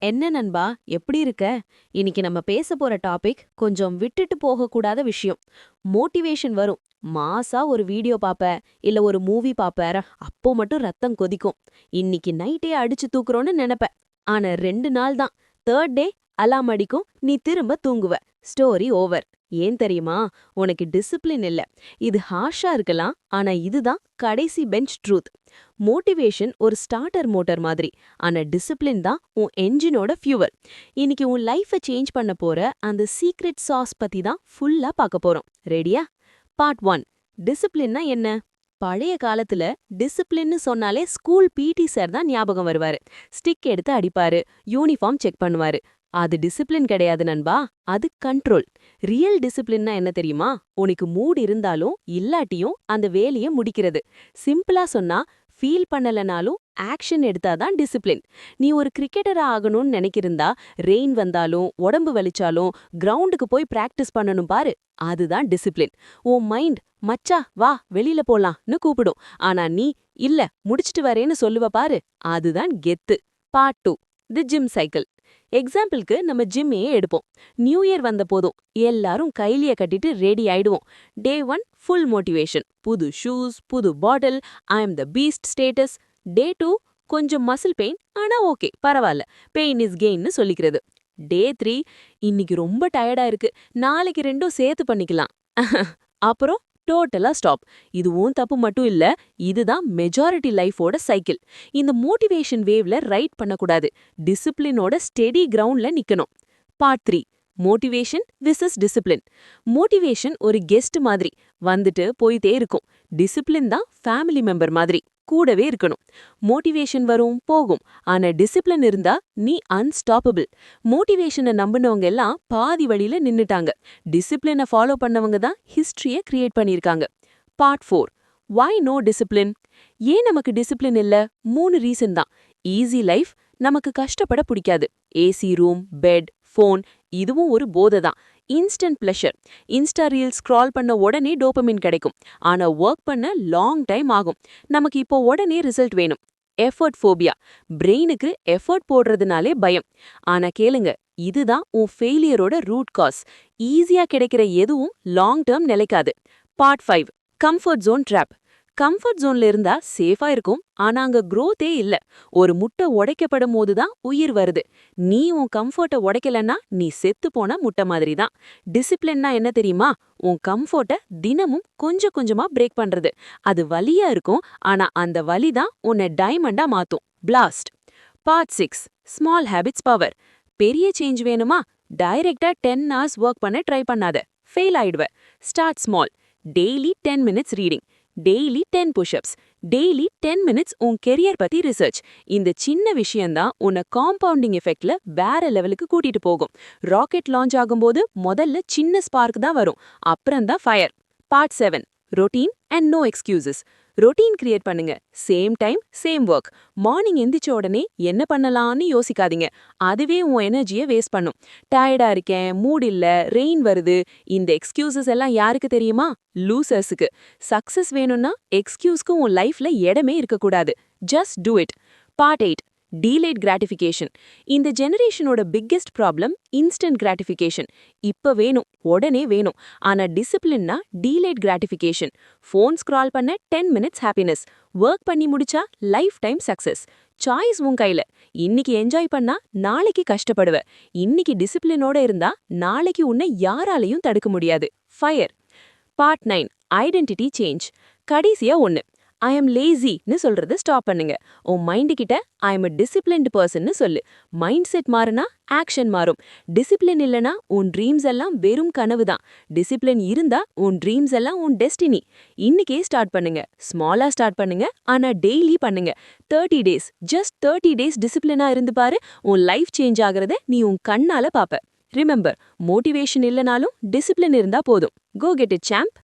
என்ன நண்பா, எப்படி இருக்க? இன்னைக்கு நம்ம பேச போற டாபிக் கொஞ்சம் விட்டுட்டு போகக்கூடாத விஷயம். மோட்டிவேஷன் வரும். மாசா ஒரு வீடியோ பாப்ப, இல்ல ஒரு மூவி பாப்ப, அப்போ மட்டும் ரத்தம் கொதிக்கும். இன்னைக்கு நைட்டே அடிச்சு தூக்குறோம்னு நெனப்ப. ஆனா 2 நாள் தான். 3rd டே அலாம் அடிக்கும், நீ திரும்ப தூங்குவ. Story over. ஏன் தெரியுமா? உனக்கு டிசிப்ளின் இல்ல. இது ஹார்ஷா இருக்கலாம், ஆனா இதுதான் கடைசி பெஞ்ச் ட்ரூத். மோட்டிவேஷன் ஒரு ஸ்டார்டர் மோட்டார் மாதிரி, ஆனா டிசிப்ளின் தான் உன் என்ஜினோட ஃபியூவல். இன்னைக்கு உன் லைஃபை சேஞ்ச் பண்ண போற அந்த சீக்ரெட் சாஸ் பத்தி தான் ஃபுல்லா பார்க்க போறோம். ரெடியா? பார்ட் 1. டிசிப்ளின்னா என்ன? பழைய காலத்துல டிசிப்ளின்னு சொன்னாலே ஸ்கூல் பிடி சார் தான் ஞாபகம் வருவாரு. ஸ்டிக் எடுத்து அடிப்பாரு, யூனிஃபார்ம் செக் பண்ணுவாரு. அது டிசிப்ளின் கிடையாது நண்பா, அது கண்ட்ரோல். ரியல் டிசிப்ளின்னா என்ன தெரியுமா? உனக்கு மூட் இருந்தாலும் இல்லாட்டியும் அந்த வேலையை முடிக்கிறது. சிம்பிளா சொன்னா, ஃபீல் பண்ணலனாலும் ஆக்ஷன் எடுத்தாதான் டிசிப்ளின். நீ ஒரு கிரிக்கெட்டரா ஆகணும்னு நினைக்கிருந்தா, ரெயின் வந்தாலும் உடம்பு வலிச்சாலும் கிரவுண்டுக்கு போய் பிராக்டிஸ் பண்ணணும் பாரு, அதுதான் டிசிப்ளின். உன் மைண்ட் மச்சா வா வெளியில போலாம்னு கூப்பிடும். ஆனா நீ இல்ல முடிச்சிட்டு வரேன்னு சொல்லுவ பாரு, அதுதான் கெத்து. பார்ட் 2. தி ஜிம் சைக்கிள். எக்ஸாம்பிளுக்கு நம்ம ஜிம்மையே எடுப்போம். நியூ இயர் வந்த போதும் எல்லாரும் கைலிய கட்டிட்டு ரெடி ஆயிடுவோம். டே 1 ஃபுல் மோட்டிவேஷன், புது ஷூஸ், புது பாட்டில், ஐ அம் த பீஸ்ட் ஸ்டேட்டஸ். டே 2 கொஞ்சம் மசில் பெயின், ஆனா ஓகே பரவாயில்ல, பெயின் இஸ் கெயின்னு சொல்லிக்கிறது. டே 3 இன்னைக்கு ரொம்ப டயர்டா இருக்கு, நாளைக்கு ரெண்டும் சேர்த்து பண்ணிக்கலாம். அப்புறம் டோட்டலா ஸ்டாப். இதுவும் தப்பு மட்டும் இல்ல, இதுதான் மெஜாரிட்டி லைஃபோட சைக்கிள். இந்த மோட்டிவேஷன் வேவ்ல ரைட் பண்ணக்கூடாது, டிசிப்ளினோட ஸ்டெடி கிரவுண்ட்ல நிக்கணும். Part 3. Motivation versus discipline. Motivation ஒரு கெஸ்ட் மாதிரி வந்துட்டு போயிட்டே இருக்கும். டிசிப்ளின் தான் ஃபேமிலி மெம்பர் மாதிரி கூடவே இருக்கணும். மோட்டிவேஷன் வரும் போகும், ஆனா டிசிப்ளின் இருந்தா நீ அன்ஸ்டாப்பபிள். மோட்டிவேஷனை நம்பினவங்க எல்லாம் பாதி வழியில நின்னுட்டாங்க. டிசிப்ளினை ஃபாலோ பண்ணவங்க தான் ஹிஸ்டரியை கிரியேட் பண்ணியிருக்காங்க. பார்ட் 4. வை நோ டிசிப்ளின்? ஏன் நமக்கு டிசிப்ளின் இல்ல? 3 ரீசன் தான். ஈஸி லைஃப், நமக்கு கஷ்டப்பட பிடிக்காது. ஏசி ரூம், பெட், ஃபோன், இதுவும் ஒரு போதை தான். Instant pleasure, Insta reel scroll பண்ண உடனே டோபமின் கிடைக்கும், ஆனா ஒர்க் பண்ண லாங் டைம் ஆகும். நமக்கு இப்போ உடனே ரிசல்ட் வேணும். எஃபர்ட் ஃபோபியா, பிரெயினுக்கு எஃபர்ட் போடுறதுனாலே பயம். ஆனா கேளுங்க, இதுதான் உன் ஃபெயிலியரோட ரூட் காஸ். ஈஸியா கிடைக்கிற எதுவும் லாங் டேர்ம் நிலைக்காது. Part 5. Comfort zone drop. Comfort ஜோன்ல இருந்தா சேஃபா இருக்கும், ஆனா அங்க growth-ஏ இல்ல. ஒரு முட்டை உடைக்கப்படும் போதுதான் உயிர் வருது. நீ உன் கம்ஃபர்ட்டை உடைக்கலன்னா நீ செத்து போன முட்டை மாதிரி தான். டிசிப்ளின்னா என்ன தெரியுமா? உன் கம்ஃபர்ட்டை தினமும் கொஞ்சம் கொஞ்சமா பிரேக் பண்றது. அது வலியா இருக்கும், ஆனா அந்த வலி தான் உன்னை டைமண்டா மாத்தும். Blast. Part 6. Small habits power. பெரிய சேஞ்ச் வேணுமா? டைரக்டா 10 hours ஒர்க் பண்ண ட்ரை பண்ணாத, ஃபெயில் ஆயிடுவ. Start small. Daily 10 minutes reading, daily 10 pushups, daily 10 minutes உன் கெரியர் பத்தி ரிசர்ச். இந்த சின்ன விஷயம்தான் உன்னை காம்பவுண்டிங் எஃபெக்ட்ல வேற லெவலுக்கு கூட்டிட்டு போகும். ராக்கெட் லான்ச் ஆகும்போது முதல்ல சின்ன ஸ்பார்க் தான் வரும், அப்புறம் தான் fire. Part 7. Routine and no excuses. Routine create பண்ணுங்க, same time same work. Morning எந்திரிச்ச உடனே என்ன பண்ணலாம்னு யோசிக்காதீங்க, அதுவே உன் எனர்ஜியை வேஸ்ட் பண்ணும். டயர்டா இருக்கேன், மூட் இல்ல, ரெயின் வருது, இந்த எக்ஸ்கியூசஸ் எல்லாம் யாருக்கு தெரியுமா? லூசர்ஸுக்கு. சக்சஸ் வேணும்னா எக்ஸ்கியூஸ்க்கு உன் லைஃப்ல இடமே இருக்கக்கூடாது. Just do it. Part 8. Delayed gratification. இந்த ஜெனரேஷனோட பிக்கெஸ்ட் ப்ராப்ளம் இன்ஸ்டன்ட் கிராட்டிஃபிகேஷன். இப்ப வேணும், உடனே வேணும். ஆனா டிசிப்ளின்னா டீலேட் கிராட்டிஃபிகேஷன். ஃபோன் ஸ்க்ரால் பண்ண 10 minutes ஹாப்பினஸ், ஒர்க் பண்ணி முடிச்சா லைஃப் டைம் சக்சஸ். சாய்ஸ் உன் கையில. இன்னைக்கு என்ஜாய் பண்ணா நாளைக்கு கஷ்டப்படுவ. இன்னைக்கு டிசிப்ளினோட இருந்தா நாளைக்கு உன்னை யாராலையும் தடுக்க முடியாது. ஃபயர். பார்ட் 9. Identity change. கடைசியா ஒன்னு, ஐ எம் லேசின்னு சொல்றது ஸ்டாப் பண்ணுங்க. உன் மைண்டு கிட்ட ஐ எம் a disciplined personன்னு சொல்லு. மைண்ட் செட் மாறுனா ஆக்ஷன் மாறும். டிசிப்ளின் இல்லனா உன் ட்ரீம்ஸ் எல்லாம் வெறும் கனவு தான். டிசிப்ளின் இருந்தா உன் ட்ரீம்ஸ் எல்லாம் உன் டெஸ்டினி. இன்னைக்கே ஸ்டார்ட் பண்ணுங்க. ஸ்மாலா ஸ்டார்ட் பண்ணுங்க, ஆனா டெய்லி பண்ணுங்க. 30 days, just 30 days டிசிப்ளினா இருந்து பாரு, உன் லைஃப் சேஞ்ச் ஆகிறத நீ உன் கண்ணால பாப்ப. ரிமெம்பர், மோட்டிவேஷன் இல்லனாலும் டிசிப்ளின் இருந்தா போதும். Go get it champ.